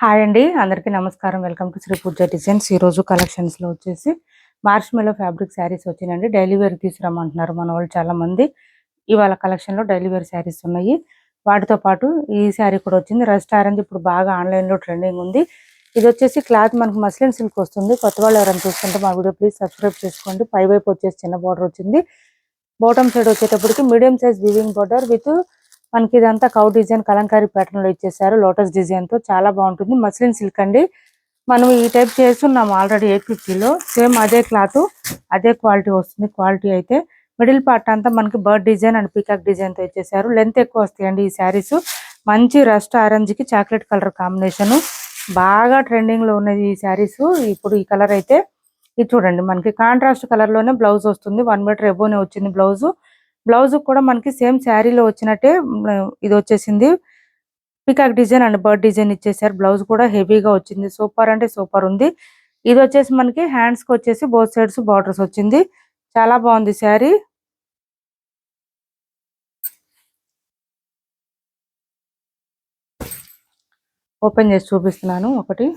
Hi అండి, అందరికీ నమస్కారం. Welcome to Sri Pooja designs. ఈరోజు కలెక్షన్స్లో వచ్చేసి మార్ష్మెలో ఫ్యాబ్రిక్ శారీస్ వచ్చినాయండి. డైలీ వేర్ తీసుకురమ్మంటున్నారు మన వాళ్ళు చాలామంది. ఇవాళ కలెక్షన్లో డైలీ వేర్ శారీస్ ఉన్నాయి. వాటితో పాటు ఈ శారీ కూడా వచ్చింది. రెస్టారెంట్ ఇప్పుడు బాగా ఆన్లైన్లో ట్రెండింగ్ ఉంది. ఇది వచ్చేసి క్లాత్ మనకు మస్లిన్ సిల్క్ వస్తుంది. కొత్త వాళ్ళు ఎవరైనా చూస్తుంటే మా వీడియో ప్లీజ్ సబ్స్క్రైబ్ చేసుకోండి. పై వైపు వచ్చేసి చిన్న బార్డర్ వచ్చింది. బాటమ్ సైడ్ వచ్చేటప్పటికి medium size weaving border with మనకి ఇదంతా కౌ డిజైన్ కలంకారీ ప్యాటర్న్ లో ఇచ్చేసారు. లోటస్ డిజైన్ తో చాలా బాగుంటుంది. మస్లిన్ సిల్క్ అండి. మనం ఈ టైప్ చేస్తున్నాం ఆల్రెడీ 850లో. సేమ్ అదే క్లాత్ అదే క్వాలిటీ వస్తుంది. క్వాలిటీ అయితే మిడిల్ పార్ట్ అంతా మనకి bird design and peacock design తో ఇచ్చేసారు. లెంత్ ఎక్కువ వస్తాయండి ఈ శారీస్. మంచి రస్ట్ ఆరెంజ్ కి చాక్లెట్ కలర్ కాంబినేషన్ బాగా ట్రెండింగ్ లో ఉన్నది ఈ శారీస్. ఇప్పుడు ఈ కలర్ అయితే ఇది చూడండి, మనకి కాంట్రాస్ట్ కలర్ లోనే బ్లౌజ్ వస్తుంది. 1 మీటర్ ఎబోనే వచ్చింది బ్లౌజ్. బ్లౌజ్ కూడా మనకి సేమ్ శారీలో వచ్చినట్టే ఇది వచ్చేసింది. Peacock design and bird design ఇచ్చేసారు. బ్లౌజ్ కూడా హెవీగా వచ్చింది. సూపర్ అంటే సూపర్ ఉంది. ఇది వచ్చేసి మనకి హ్యాండ్స్ కి వచ్చేసి బోత్ సైడ్స్ బార్డర్స్ వచ్చింది. చాలా బాగుంది శారీ. ఓపెన్ చేసి చూపిస్తున్నాను. ఒకటి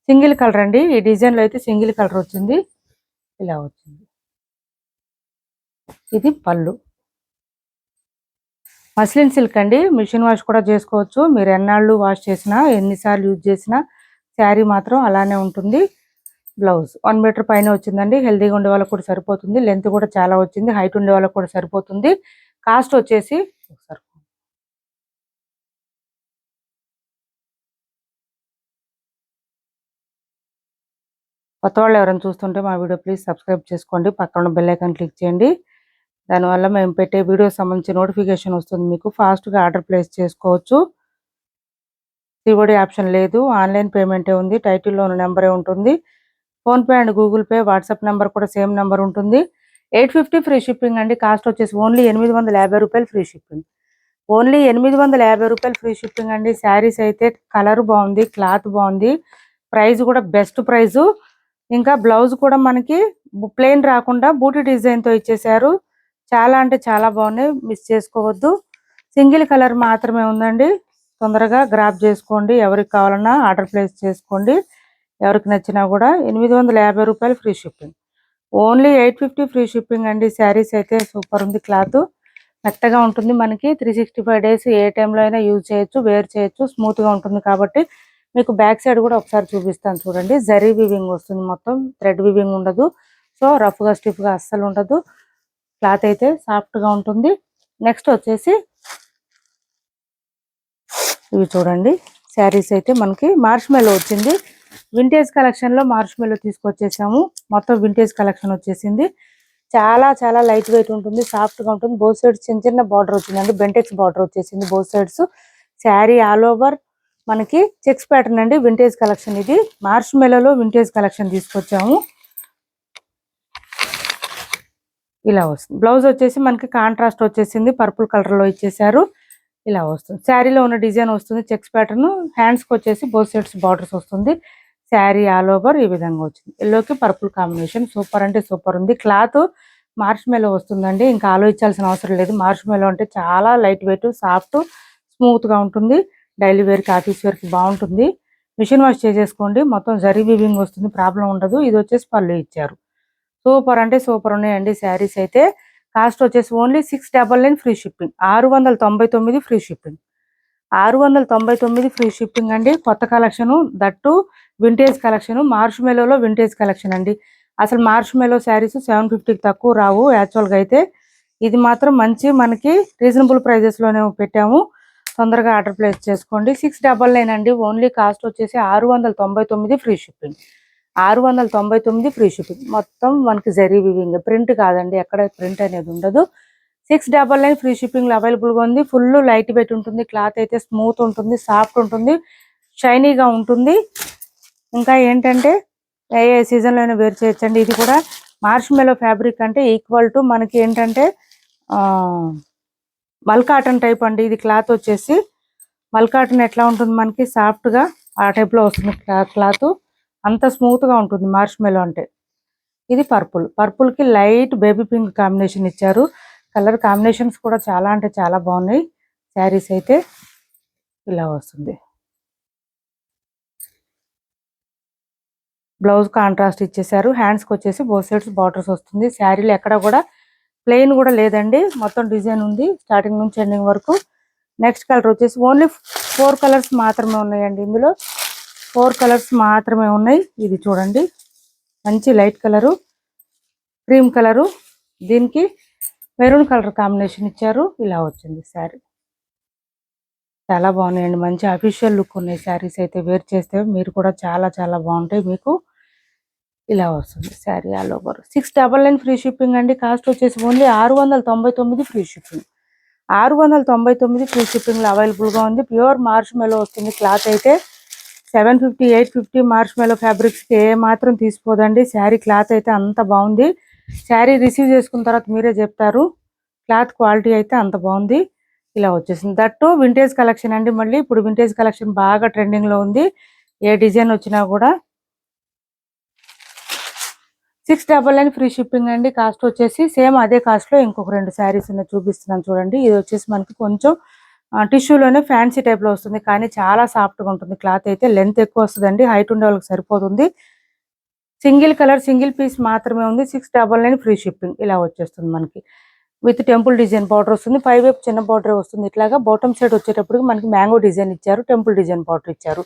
సింగిల్ కలర్ అండి. ఈ డిజైన్ లో అయితే సింగిల్ కలర్ వచ్చింది. ఇలా వచ్చింది. ఇది పళ్ళు. మస్లిన్ సిల్క్ అండి. మిషన్ వాష్ కూడా చేసుకోవచ్చు. మీరు ఎన్నాళ్ళు వాష్ చేసినా ఎన్నిసార్లు యూజ్ చేసినా శారీ మాత్రం అలానే ఉంటుంది. బ్లౌజ్ 1 మీటర్ పైన వచ్చిందండి. హెల్దీగా ఉండే వాళ్ళకి కూడా సరిపోతుంది. లెంత్ కూడా చాలా వచ్చింది. హైట్ ఉండే వాళ్ళకి కూడా సరిపోతుంది. కాస్ట్ వచ్చేసి కొత్త వాళ్ళు ఎవరైనా చూస్తుంటే మా వీడియో ప్లీజ్ సబ్స్క్రైబ్ చేసుకోండి. పక్కన బెల్ ఐకాన్ క్లిక్ చేయండి. దానివల్ల మేము పెట్టే వీడియో సంబంధించి నోటిఫికేషన్ వస్తుంది. మీకు ఫాస్ట్గా ఆర్డర్ ప్లేస్ చేసుకోవచ్చు. సిఓడి ఆప్షన్ లేదు. ఆన్లైన్ పేమెంటే ఉంది. టైటిల్లో ఉన్న నెంబరే ఉంటుంది. PhonePe and Google pay, WhatsApp number కూడా సేమ్ నెంబర్ ఉంటుంది. 850 ఫ్రీ షిప్పింగ్ అండి. కాస్ట్ వచ్చేసి ఓన్లీ 850 రూపాయలు ఫ్రీ షిప్పింగ్. ఓన్లీ 850 రూపాయలు ఫ్రీ షిప్పింగ్ అండి. శారీస్ అయితే కలర్ బాగుంది, క్లాత్ బాగుంది, ప్రైస్ కూడా బెస్ట్ ప్రైజు. ఇంకా బ్లౌజ్ కూడా మనకి ప్లెయిన్ రాకుండా బూటీ డిజైన్తో ఇచ్చేసారు. చాలా అంటే చాలా బాగున్నాయి. మిస్ చేసుకోవద్దు. సింగిల్ కలర్ మాత్రమే ఉందండి. తొందరగా గ్రాప్ చేసుకోండి. ఎవరికి కావాలన్నా ఆర్డర్ ప్లేస్ చేసుకోండి. ఎవరికి నచ్చినా కూడా 850 రూపాయలు free shipping. Only 850 free shipping అండి. శారీస్ అయితే సూపర్ ఉంది. క్లాత్ మెత్తగా ఉంటుంది. మనకి 365 డేస్ ఏ టైంలో అయినా యూజ్ చేయొచ్చు, వేర్ చేయొచ్చు. స్మూత్గా ఉంటుంది. కాబట్టి మీకు బ్యాక్ సైడ్ కూడా ఒకసారి చూపిస్తాను చూడండి. జరీ వివింగ్ వస్తుంది. మొత్తం థ్రెడ్ వివింగ్ ఉండదు. సో రఫ్గా స్టిఫ్గా అస్సలు ఉండదు. క్లాత్ అయితే సాఫ్ట్గా ఉంటుంది. నెక్స్ట్ వచ్చేసి ఇవి చూడండి. శారీస్ అయితే మనకి మార్ష్మెలో వచ్చింది. వింటేజ్ కలెక్షన్లో మార్ష్మెలో తీసుకొచ్చేసాము. మొత్తం వింటేజ్ కలెక్షన్ వచ్చేసింది. చాలా చాలా లైట్ వెయిట్ ఉంటుంది. సాఫ్ట్గా ఉంటుంది. బోత్ సైడ్స్ చిన్న చిన్న బార్డర్ వచ్చిందండి. బెంటెక్స్ బార్డర్ వచ్చేసింది both sides. Sari all over మనకి చెక్స్ ప్యాటర్న్ అండి. వింటేజ్ కలెక్షన్ ఇది. మార్ష్మెలో వింటేజ్ కలెక్షన్ తీసుకొచ్చాము. ఇలా వస్తుంది. బ్లౌజ్ వచ్చేసి మనకి కాంట్రాస్ట్ వచ్చేసింది. పర్పుల్ కలర్లో ఇచ్చేసారు. ఇలా వస్తుంది. శారీలో ఉన్న డిజైన్ వస్తుంది. Checks pattern. హ్యాండ్స్కి వచ్చేసి బోత్ సైడ్స్ బార్డర్స్ వస్తుంది. శారీ ఆల్ ఓవర్ ఈ విధంగా వచ్చింది. ఎల్లోకి పర్పుల్ కాంబినేషన్ సూపర్ అంటే సూపర్ ఉంది. క్లాత్ మార్ష్మెలో వస్తుందండి. ఇంకా ఆలోచించాల్సిన అవసరం లేదు. మార్ష్మెలో అంటే చాలా లైట్ వెయిట్, సాఫ్ట్, స్మూత్గా ఉంటుంది. డైలీ వేర్కి, ఆఫీస్ వేర్కి బాగుంటుంది. మిషన్ వాష్ చేసేసుకోండి. మొత్తం జరీ వీవింగ్ వస్తుంది. ప్రాబ్లం ఉండదు. ఇది వచ్చేసి పళ్ళు ఇచ్చారు. సూపర్ అంటే సూపర్ ఉన్నాయండి శారీస్ అయితే. కాస్ట్ వచ్చేసి only 699 free shipping. 699 free shipping. 699 free shipping అండి. కొత్త కలెక్షను, దట్టు వింటేజ్ కలెక్షను. మార్ష్మెలోలో వింటేజ్ కలెక్షన్ అండి. అసలు మార్ష్మెలో శారీస్ 750కి తక్కువ రావు యాక్చువల్గా అయితే. ఇది మాత్రం మంచి మనకి రీజనబుల్ ప్రైజెస్లోనే పెట్టాము. తొందరగా ఆర్డర్ ప్లేస్ చేసుకోండి. 699 అండి. ఓన్లీ కాస్ట్ వచ్చేసి 699 ఫ్రీ షిప్పింగ్. 699 free shipping. మొత్తం మనకి జరీ వివింగ్, ప్రింట్ కాదండి. ఎక్కడ ప్రింట్ అనేది ఉండదు. 699 ఫ్రీ షిప్పింగ్లో అవైలబుల్గా ఉంది. ఫుల్ లైట్ వెయిట్ ఉంటుంది. క్లాత్ అయితే స్మూత్ ఉంటుంది, సాఫ్ట్ ఉంటుంది, షైనీగా ఉంటుంది. ఇంకా ఏంటంటే ఏ సీజన్లో అయినా వేర్ చేయొచ్చండి. ఇది కూడా మార్ష్మెలో ఫ్యాబ్రిక్ అంటే ఈక్వల్ టు మనకి ఏంటంటే మల్ కాటన్ టైప్ అండి. ఇది క్లాత్ వచ్చేసి మల్ కాటన్ ఎట్లా ఉంటుంది మనకి సాఫ్ట్గా ఆ టైప్లో వస్తుంది క్లాత్. అంత స్మూత్గా ఉంటుంది మార్ష్మెలో అంటే. ఇది పర్పుల్కి లైట్ బేబీ పింక్ కాంబినేషన్ ఇచ్చారు. కలర్ కాంబినేషన్స్ కూడా చాలా అంటే చాలా బాగున్నాయి. శారీస్ అయితే ఇలా వస్తుంది. బ్లౌజ్ కాంట్రాస్ట్ ఇచ్చేసారు. హ్యాండ్స్కి వచ్చేసి బోత్ సైడ్స్ బార్డర్స్ వస్తుంది. శారీలో ఎక్కడ కూడా ప్లెయిన్ కూడా లేదండి, మొత్తం డిజైన్ ఉంది స్టార్టింగ్ నుంచి ఎండింగ్ వరకు. నెక్స్ట్ కలర్ వచ్చేసి ఓన్లీ 4 కలర్స్ మాత్రమే ఉన్నాయండి. ఇందులో 4 కలర్స్ మాత్రమే ఉన్నాయి. ఇది చూడండి, మంచి లైట్ కలరు, క్రీమ్ కలరు, దీనికి మెరూన్ కలర్ కాంబినేషన్ ఇచ్చారు. ఇలా వచ్చింది శారీ. చాలా బాగున్నాయండి, మంచి అఫీషియల్ లుక్ ఉన్నాయి శారీస్ అయితే. వేర్ చేస్తే మీరు కూడా చాలా చాలా బాగుంటాయి. మీకు ఇలా వస్తుంది sari all over. 699 free shipping అండి. కాస్ట్ వచ్చేసి ఓన్లీ 699 ఫ్రీ షిప్పింగ్. 699 ఫ్రీ షిప్పింగ్లో అవైలబుల్గా ఉంది. ప్యూర్ మార్ష్ మెలో వస్తుంది. క్లాత్ అయితే 750 850 మార్ష్ మెలో ఫ్యాబ్రిక్స్కి ఏ మాత్రం తీసిపోదండి. శారీ క్లాత్ అయితే అంత బాగుంది. శారీ రిసీవ్ చేసుకున్న తర్వాత మీరే చెప్తారు, క్లాత్ క్వాలిటీ అయితే అంత బాగుంది. ఇలా వచ్చేసింది. దట్టు వింటేజ్ కలెక్షన్ అండి. మళ్ళీ ఇప్పుడు వింటేజ్ కలెక్షన్ బాగా ట్రెండింగ్లో ఉంది. ఏ డిజైన్ వచ్చినా కూడా 699 ఫ్రీ షిప్పింగ్ అండి. కాస్ట్ వచ్చేసి సేమ్ అదే కాస్ట్లో ఇంకొక 2 శారీస్ ఉన్నాయి, చూపిస్తున్నాను చూడండి. ఇది వచ్చేసి మనకి కొంచెం టిష్యూలోనే ఫ్యాన్సీ టైప్లో వస్తుంది, కానీ చాలా సాఫ్ట్గా ఉంటుంది. క్లాత్ అయితే లెంత్ ఎక్కువ వస్తుందండి, హైట్ ఉండే వాళ్ళకి సరిపోతుంది. సింగిల్ కలర్ సింగిల్ పీస్ మాత్రమే ఉంది. 699 ఫ్రీ షిప్పింగ్. ఇలా వచ్చేస్తుంది మనకి విత్ టెంపుల్ డిజైన్ బార్డర్ వస్తుంది. 5 వైపు చిన్న బార్డర్ వస్తుంది. ఇట్లాగా బాటమ్ సైడ్ వచ్చేటప్పటికి మనకి మ్యాంగో డిజైన్ ఇచ్చారు, టెంపుల్ డిజైన్ బార్డర్ ఇచ్చారు.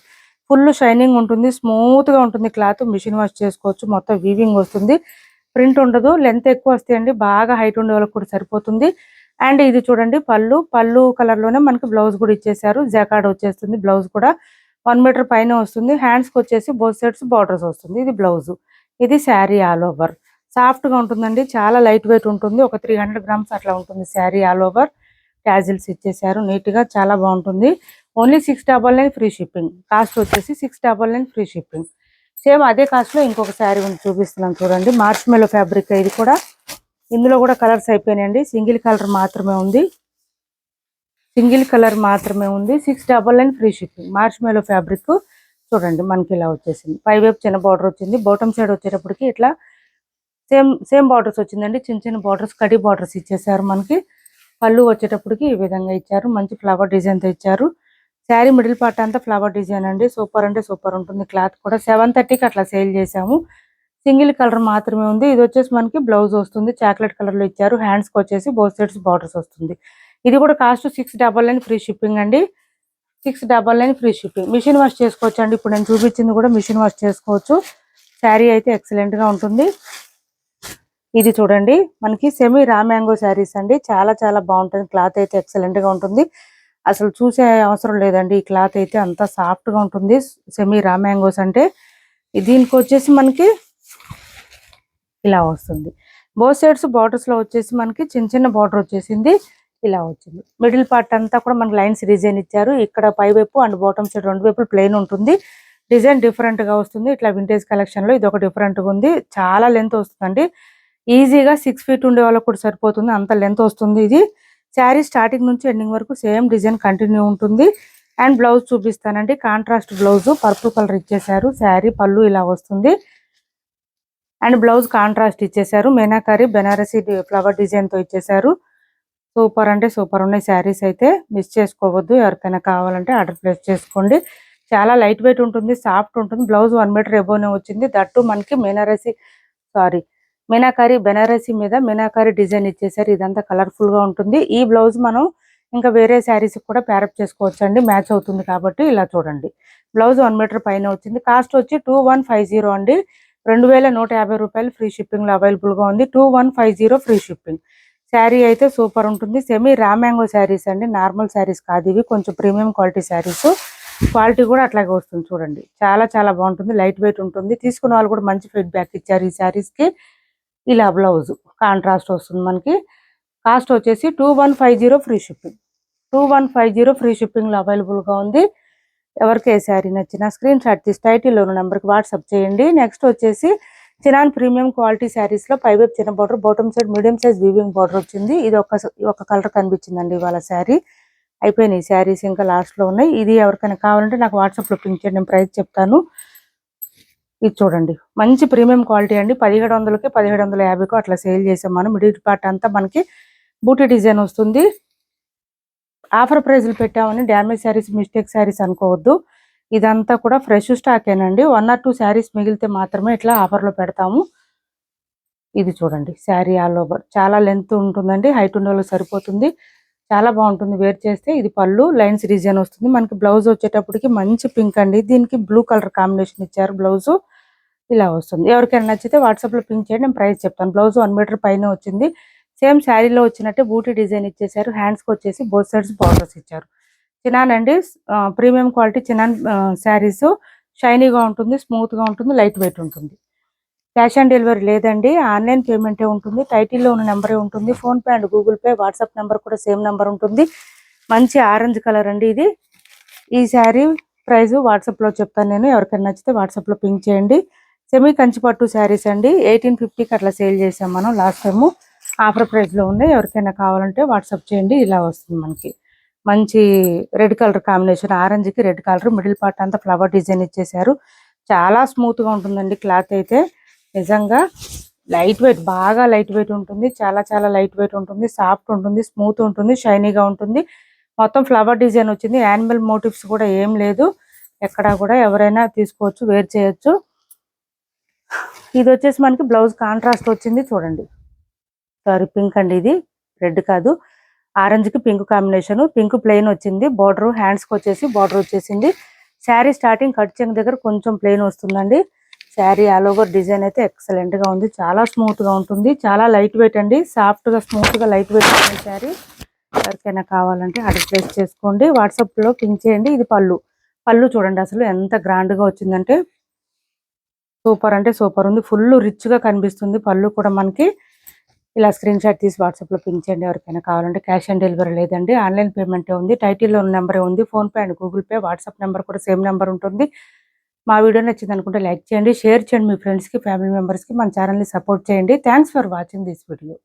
ఫుల్ షైనింగ్ ఉంటుంది, స్మూత్ గా ఉంటుంది. క్లాత్ మిషన్ వాష్ చేసుకోవచ్చు. మొత్తం వీవింగ్ వస్తుంది, ప్రింట్ ఉండదు. లెంత్ ఎక్కువ వస్తాయండి, బాగా హైట్ ఉండే వాళ్ళకి కూడా సరిపోతుంది. అండ్ ఇది చూడండి, పళ్ళు కలర్ లోనే మనకి బ్లౌజ్ కూడా ఇచ్చేసారు. జాకార్డ్ వచ్చేస్తుంది. బ్లౌజ్ కూడా 1 మీటర్ పైన వస్తుంది. హ్యాండ్స్ కి వచ్చేసి బోత్ సైడ్స్ బార్డర్స్ వస్తుంది. ఇది బ్లౌజ్, ఇది శారీ ఆల్ ఓవర్. సాఫ్ట్ గా ఉంటుందండి, చాలా లైట్ వెయిట్ ఉంటుంది. ఒక 300 గ్రామ్స్ అట్లా ఉంటుంది శారీ ఆల్ ఓవర్. ట్యాజిల్స్ ఇచ్చేసారు నీట్ గా, చాలా బాగుంటుంది. Only 699 free shipping. కాస్ట్ వచ్చేసి 699 ఫ్రీ షిప్పింగ్. సేమ్ అదే కాస్ట్ లో ఇంకొక శారీ ఉంది, చూపిస్తున్నాను చూడండి. మార్చ్ మెలో ఫ్యాబ్రిక్ ఇది కూడా. ఇందులో కూడా కలర్స్ అయిపోయినాయండి, సింగిల్ కలర్ మాత్రమే ఉంది. 699 free shipping. Marshmallow fabric చూడండి, మనకి ఇలా వచ్చేసింది. 5 వైపు చిన్న బార్డర్ వచ్చింది. బాటమ్ సైడ్ వచ్చేటప్పటికి ఇట్లా సేమ్ బార్డర్స్ వచ్చిందండి. చిన్న చిన్న బార్డర్స్, కడి బార్డర్స్ ఇచ్చేసారు మనకి. పళ్ళు వచ్చేటప్పటికి ఈ విధంగా ఇచ్చారు, మంచి ఫ్లవర్ డిజైన్ తో ఇచ్చారు. శారీ మిడిల్ పార్ట్ అంతా ఫ్లవర్ డిజైన్ అండి. సూపర్ అంటే సూపర్ ఉంటుంది. క్లాత్ కూడా 730కి అట్లా సేల్ చేసాము. సింగిల్ కలర్ మాత్రమే ఉంది. ఇది వచ్చేసి మనకి బ్లౌజ్ వస్తుంది, చాక్లెట్ కలర్ లో ఇచ్చారు. హ్యాండ్స్ కి వచ్చేసి బోత్ సైడ్స్ బార్డర్స్ వస్తుంది. ఇది కూడా కాస్ట్ 699 ఫ్రీ షిప్పింగ్ అండి. 699 ఫ్రీ షిప్పింగ్. మిషన్ వాష్ చేసుకోవచ్చు అండి. ఇప్పుడు నేను చూపించింది కూడా మిషన్ వాష్ చేసుకోవచ్చు. శారీ అయితే ఎక్సలెంట్ గా ఉంటుంది. ఇది చూడండి, మనకి సెమీ రా మ్యాంగో శారీస్ అండి. చాలా చాలా బాగుంటుంది. క్లాత్ అయితే ఎక్సలెంట్ గా ఉంటుంది, అసలు చూసే అవసరం లేదండి. ఈ క్లాత్ అయితే అంతా సాఫ్ట్ గా ఉంటుంది. సెమీ రా మ్యాంగోస్ అంటే. దీనికి వచ్చేసి మనకి ఇలా వస్తుంది. బోత్ సైడ్స్ బార్డర్స్ లో వచ్చేసి మనకి చిన్న చిన్న బార్డర్ వచ్చేసింది. ఇలా వచ్చింది. మిడిల్ పార్ట్ అంతా కూడా మనకి లైన్స్ డిజైన్ ఇచ్చారు. ఇక్కడ పై వైపు అండ్ బాటమ్ సైడ్ 2 వైపులు ప్లెయిన్ ఉంటుంది. డిజైన్ డిఫరెంట్ గా వస్తుంది. ఇట్లా వింటేజ్ కలెక్షన్ లో ఇది ఒక డిఫరెంట్ గా ఉంది. చాలా లెంత్ వస్తుందండి, ఈజీగా 6 ఫీట్ ఉండే వాళ్ళకి కూడా సరిపోతుంది, అంత లెంత్ వస్తుంది. ఇది శారీ స్టార్టింగ్ నుంచి ఎండింగ్ వరకు సేమ్ డిజైన్ కంటిన్యూ ఉంటుంది. అండ్ బ్లౌజ్ చూపిస్తానండి. కాంట్రాస్ట్ బ్లౌజ్ పర్పుల్ కలర్ ఇచ్చేసారు. శారీ పళ్ళు ఇలా వస్తుంది. అండ్ బ్లౌజ్ కాంట్రాస్ట్ ఇచ్చేసారు. మీనాకారి బెనారసీ ఫ్లవర్ డిజైన్ తో ఇచ్చేసారు. సూపర్ అంటే సూపర్ ఉన్నాయి శారీస్ అయితే. మిస్ చేసుకోవద్దు. ఎవరికైనా కావాలంటే ఆర్డర్ ప్లేస్ చేసుకోండి. చాలా లైట్ వెయిట్ ఉంటుంది, సాఫ్ట్ ఉంటుంది. బ్లౌజ్ 1 మీటర్ ఎబోనే వచ్చింది. దట్టు మనకి మీనాకారి బెనారసీ మీద మీనాకారి డిజైన్ ఇచ్చేసారు. ఇదంతా కలర్ఫుల్ గా ఉంటుంది. ఈ బ్లౌజ్ మనం ఇంకా వేరే శారీస్ కూడా ప్యారప్ చేసుకోవచ్చు అండి, మ్యాచ్ అవుతుంది కాబట్టి. ఇలా చూడండి, బ్లౌజ్ 1 మీటర్ పైన వచ్చింది. కాస్ట్ వచ్చి 2150 అండి. 2150 రూపాయలు ఫ్రీ షిప్పింగ్ లో అవైలబుల్ గా ఉంది. 2150 ఫ్రీ షిప్పింగ్. శారీ అయితే సూపర్ ఉంటుంది. సెమీ రా మ్యాంగో శారీస్ అండి, నార్మల్ శారీస్ కాదు ఇవి, కొంచెం ప్రీమియం క్వాలిటీ శారీస్. క్వాలిటీ కూడా అట్లాగే వస్తుంది చూడండి. చాలా చాలా బాగుంటుంది, లైట్ వెయిట్ ఉంటుంది. తీసుకున్న వాళ్ళు కూడా మంచి ఫీడ్బ్యాక్ ఇచ్చారు ఈ శారీస్ కి. ఇలా బ్లౌజ్ కాంట్రాస్ట్ వస్తుంది మనకి. కాస్ట్ వచ్చేసి 2150 ఫ్రీ షిప్పింగ్. 2150 ఫ్రీ షిప్పింగ్ లో అవైలబుల్ గా ఉంది. ఎవరికి ఏ శారీ నచ్చినా స్క్రీన్ షాట్ తీసి టైటిల్లో ఉన్న నెంబర్కి వాట్సాప్ చేయండి. నెక్స్ట్ వచ్చేసి చినాన్ ప్రీమియం క్వాలిటీ శారీస్ లో 5 వైపు చిన్న border, bottom side medium size weaving border వచ్చింది. ఇది ఒక కలర్ కనిపించిందండి ఇవాళ శారీ. అయిపోయినాయి శారీస్, ఇంకా లాస్ట్ లో ఉన్నాయి. ఇది ఎవరికైనా కావాలంటే నాకు వాట్సాప్ లో పింక్ చేయండి, నేను ప్రైస్ చెప్తాను. ఇది చూడండి, మంచి ప్రీమియం క్వాలిటీ అండి. 1700కి 1750కు అట్లా సేల్ చేసాం మనం. మిడిల్ పార్ట్ అంతా మనకి బూటీ డిజైన్ వస్తుంది. ఆఫర్ ప్రైజ్లు పెట్టామని డ్యామేజ్ శారీస్, మిస్టేక్ శారీస్ అనుకోవద్దు. ఇదంతా కూడా ఫ్రెష్ స్టాకేనండి. 1 ఆర్ 2 శారీస్ మిగిలితే మాత్రమే ఇట్లా ఆఫర్‌లో పెడతాము. ఇది చూడండి శారీ ఆల్ ఓవర్ చాలా లెంత్ ఉంటుందండి. హైట్ ఉన్నోళ్ళకి సరిపోతుంది. చాలా బాగుంటుంది వేర్ చేస్తే. ఇది పళ్ళు లైన్స్ డిజైన్ వస్తుంది. మనకి బ్లౌజ్ వచ్చేటప్పటికి మంచి పింక్ అండి. దీనికి బ్లూ కలర్ కాంబినేషన్ ఇచ్చారు బ్లౌజ్. ఇలా వస్తుంది. ఎవరికైనా నచ్చితే వాట్సాప్‌లో పింక్ చేయండి. నేను ప్రైస్ చెప్తాను. బ్లౌజ్ 1 మీటర్ పైనే వచ్చింది. సేమ్ శారీలో వచ్చినట్టే బూటీ డిజైన్ ఇచ్చేసారు. హ్యాండ్స్‌కి వచ్చేసి బోత్ సైడ్స్ బార్డర్స్ ఇచ్చారు. చినాన్ అండి. ప్రీమియం క్వాలిటీ చినాన్ శారీస్ షైనీగా ఉంటుంది, స్మూత్‌గా ఉంటుంది, లైట్ వెయిట్ ఉంటుంది. క్యాష్ ఆన్ డెలివరీ లేదండి. ఆన్లైన్ పేమెంటే ఉంటుంది. టైటిల్‌లో ఉన్న నెంబరే ఉంటుంది. PhonePe and Google pay, WhatsApp number కూడా సేమ్ నెంబర్ ఉంటుంది. మంచి ఆరెంజ్ కలర్ అండి ఇది. ఈ శారీ ప్రైస్ వాట్సాప్‌లో చెప్తాను నేను. ఎవరికైనా నచ్చితే వాట్సాప్‌లో పింక్ చేయండి. సెమీ కంచి పట్టు శారీస్ అండి. 1850కి అట్లా సేల్ చేసాం మనం లాస్ట్ టైము. ఆఫర్ ప్రైస్‌లో ఉన్నాయి. ఎవరికైనా కావాలంటే వాట్సాప్ చేయండి. ఇలా వస్తుంది మనకి. మంచి రెడ్ కలర్ కాంబినేషన్. ఆరెంజ్‌కి రెడ్ కలర్ మిడిల్ పార్ట్ అంతా ఫ్లవర్ డిజైన్ ఇచ్చేసారు. చాలా స్మూత్‌గా ఉంటుందండి క్లాత్ అయితే. నిజంగా లైట్ వెయిట్ బాగా లైట్ వెయిట్ ఉంటుంది. చాలా చాలా లైట్ వెయిట్ ఉంటుంది. సాఫ్ట్ ఉంటుంది, స్మూత్ ఉంటుంది, షైనీగా ఉంటుంది. మొత్తం ఫ్లవర్ డిజైన్ వచ్చింది. యానిమల్ మోటివ్స్ కూడా ఏం లేదు. ఎక్కడా కూడా ఎవరైనా తీసుకోవచ్చు, వేర్ చేయొచ్చు. ఇది వచ్చేసి మనకి బ్లౌజ్ కాంట్రాస్ట్ వచ్చింది చూడండి. సారీ పింక్ అండి ఇది. రెడ్ కాదు. ఆరెంజ్‌కి పింక్ కాంబినేషన్. పింక్ ప్లెయిన్ వచ్చింది. బార్డర్ హ్యాండ్స్‌కి వచ్చేసి బార్డర్ వచ్చేసింది. శారీ స్టార్టింగ్ కట్ చెంగు దగ్గర కొంచెం ప్లెయిన్ వస్తుందండి. శారీ ఆల్ ఓవర్ డిజైన్ అయితే ఎక్సలెంట్‌గా ఉంది. చాలా స్మూత్‌గా ఉంటుంది. చాలా లైట్ వెయిట్ అండి. సాఫ్ట్‌గా, స్మూత్‌గా లైట్ వెయిట్ ఉంది శారీ. ఎవరికైనా కావాలంటే ఆర్డర్ ప్లేస్ చేసుకోండి. వాట్సాప్‌లో పింక్ చేయండి. ఇది పళ్ళు. పళ్ళు చూడండి అసలు ఎంత గ్రాండ్‌గా వచ్చిందంటే సూపర్ అంటే సూపర్ ఉంది. ఫుల్ రిచ్‌గా కనిపిస్తుంది పళ్ళు కూడా మనకి. ఇలా స్క్రీన్ షాట్ తీసి వాట్సాప్‌లో పింక్ చేయండి. ఎవరికైనా కావాలంటే క్యాష్ ఆన్ డెలివరీ లేదండి. ఆన్లైన్ పేమెంటే ఉంది. టైటిల్‌లో ఉన్న నెంబరే ఉంది. PhonePe and Google pay, WhatsApp number కూడా సేమ్ నెంబర్ ఉంటుంది. మా వీడియో నచ్చింది అనుకుంటే లైక్ చేయండి, షేర్ చేయండి మీ ఫ్రెండ్స్‌కి, ఫ్యామిలీ మెంబర్స్‌కి. మన ఛానల్‌ని సపోర్ట్ చేయండి. Thanks for watching this video.